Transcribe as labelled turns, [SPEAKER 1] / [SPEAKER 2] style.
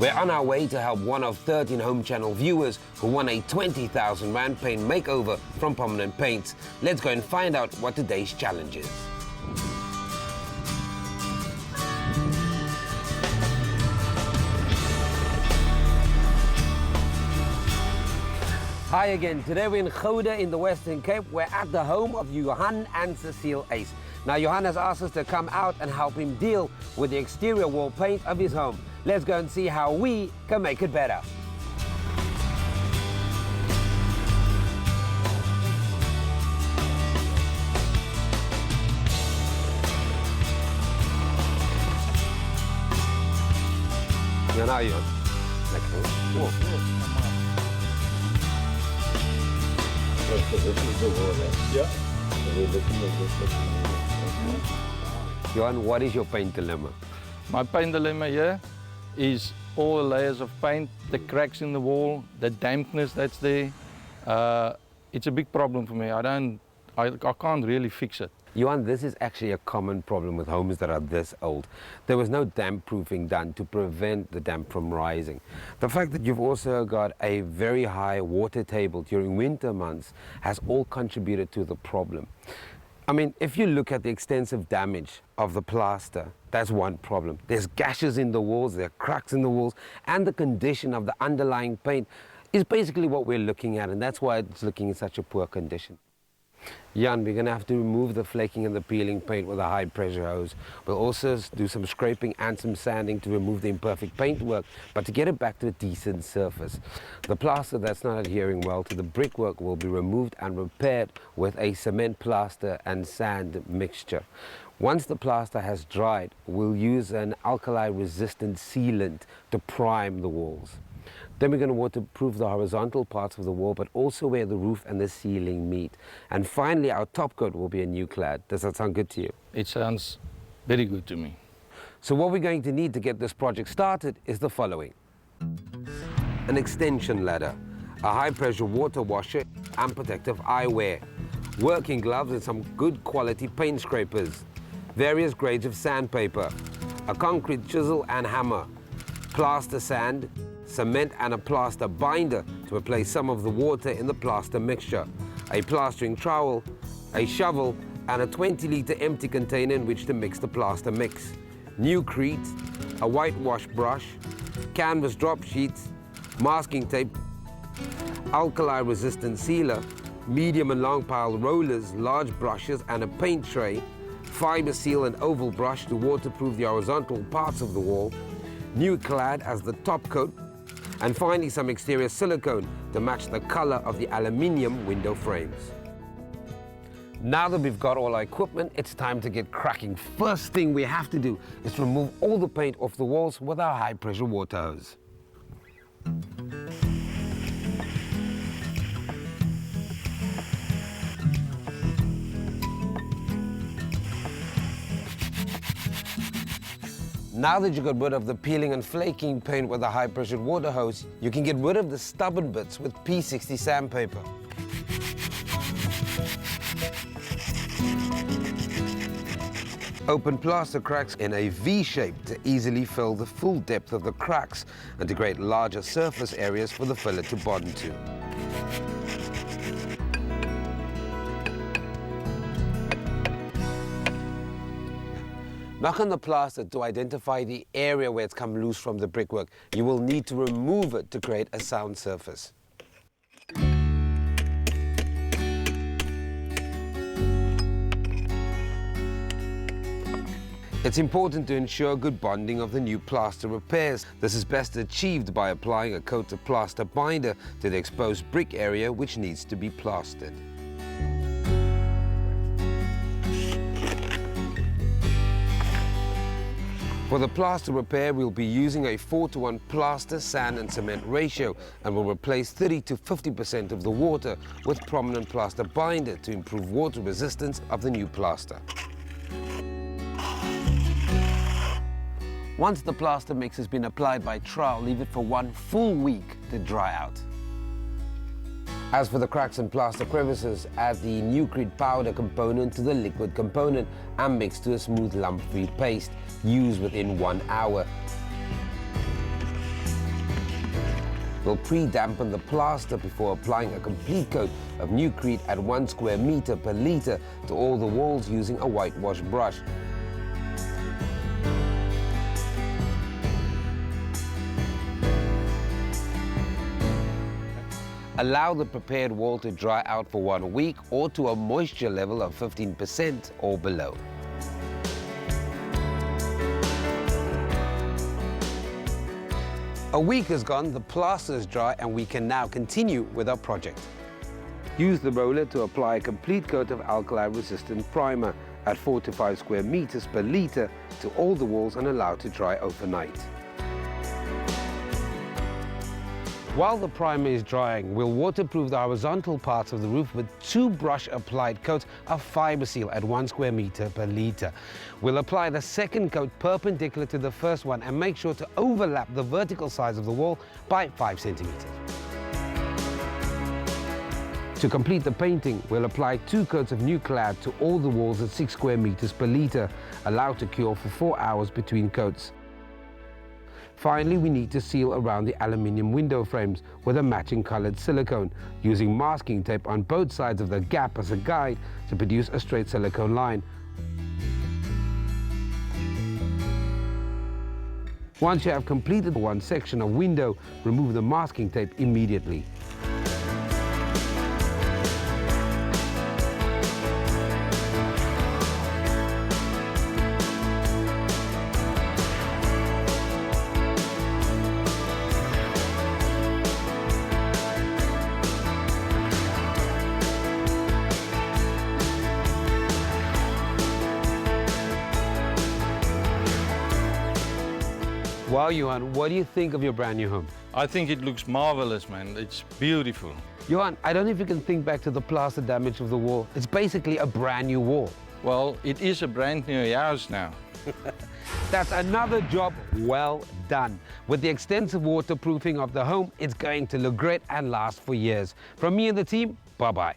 [SPEAKER 1] We're on our way to help one of 13 Home Channel viewers who won a 20,000 Rand paint makeover from Prominent Paints. Let's go and find out what today's challenge is. Hi again. Today we're in Gouda in the Western Cape. We're at the home of Johan and Cecile Ace. Now Johan has asked us to come out and help him deal with the exterior wall paint of his home. Let's go and see how we can make it better. Ja, nou Johan. Lekker hoor.
[SPEAKER 2] Ja.
[SPEAKER 1] Johan, what is your paint dilemma?
[SPEAKER 2] My paint dilemma here is all the layers of paint, the cracks in the wall, the dampness that's there. It's a big problem for me. I can't really fix it.
[SPEAKER 1] Johan, this is actually a common problem with homes that are this old. There was no damp proofing done to prevent the damp from rising. The fact that you've also got a very high water table during winter months has all contributed to the problem. I mean, if you look at the extensive damage of the plaster, that's one problem. There's gashes in the walls, there are cracks in the walls, and the condition of the underlying paint is basically what we're looking at, and that's why it's looking in such a poor condition. Jan, we're going to have to remove the flaking and the peeling paint with a high pressure hose. We'll also do some scraping and some sanding to remove the imperfect paintwork, but to get it back to a decent surface. The plaster that's not adhering well to the brickwork will be removed and repaired with a cement plaster and sand mixture. Once the plaster has dried, we'll use an alkali resistant sealant to prime the walls. Then we're going to waterproof the horizontal parts of the wall, but also where the roof and the ceiling meet. And finally, our top coat will be a new clad. Does that sound good to you?
[SPEAKER 2] It sounds very good to me.
[SPEAKER 1] So what we're going to need to get this project started is the following. An extension ladder, a high-pressure water washer and protective eyewear, working gloves and some good quality paint scrapers, various grades of sandpaper, a concrete chisel and hammer, plaster sand, cement and a plaster binder to replace some of the water in the plaster mixture, a plastering trowel, a shovel and a 20-litre empty container in which to mix the plaster mix, Newcrete, a whitewash brush, canvas drop sheets, masking tape, alkali resistant sealer, medium and long pile rollers, large brushes and a paint tray, fiber seal and oval brush to waterproof the horizontal parts of the wall, new clad as the top coat, and finally some exterior silicone to match the color of the aluminium window frames. Now that we've got all our equipment, it's time to get cracking. First thing we have to do is to remove all the paint off the walls with our high pressure water hose. Now that you got rid of the peeling and flaking paint with a high-pressure water hose, you can get rid of the stubborn bits with P60 sandpaper. Open plaster cracks in a V shape to easily fill the full depth of the cracks and to create larger surface areas for the filler to bond to. Knock on the plaster to identify the area where it's come loose from the brickwork. You will need to remove it to create a sound surface. It's important to ensure good bonding of the new plaster repairs. This is best achieved by applying a coat of plaster binder to the exposed brick area which needs to be plastered. For the plaster repair, we'll be using a 4:1 plaster, sand and cement ratio and will replace 30 to 50% of the water with Prominent plaster binder to improve water resistance of the new plaster. Once the plaster mix has been applied by trowel, leave it for 1 full week to dry out. As for the cracks and plaster crevices, add the Newcrete powder component to the liquid component and mix to a smooth lump-free paste. Use within 1 hour. will pre-dampen the plaster before applying a complete coat of Nucrete at 1 square meter per litre to all the walls using a whitewash brush. Allow the prepared wall to dry out for 1 week or to a moisture level of 15% or below. A week has gone, the plaster is dry, and we can now continue with our project. Use the roller to apply a complete coat of alkali-resistant primer at 4 to 5 square meters per litre to all the walls and allow to dry overnight. While the primer is drying, we'll waterproof the horizontal parts of the roof with 2 brush-applied coats of Fiberseal at 1 square meter per litre. We'll apply the second coat perpendicular to the first one and make sure to overlap the vertical sides of the wall by 5 centimeters. To complete the painting, we'll apply 2 coats of Nuclad to all the walls at 6 square meters per litre, allowed to cure for 4 hours between coats. Finally, we need to seal around the aluminium window frames with a matching colored silicone, using masking tape on both sides of the gap as a guide to produce a straight silicone line. Once you have completed one section of window, remove the masking tape immediately. Wow, Johan, what do you think of your brand new home?
[SPEAKER 2] I think it looks marvelous, man. It's beautiful.
[SPEAKER 1] Johan, I don't know if you can think back to the plaster damage of the wall. It's basically a brand new wall.
[SPEAKER 2] Well, it is a brand new house now.
[SPEAKER 1] That's another job well done. With the extensive waterproofing of the home, it's going to look great and last for years. From me and the team, bye-bye.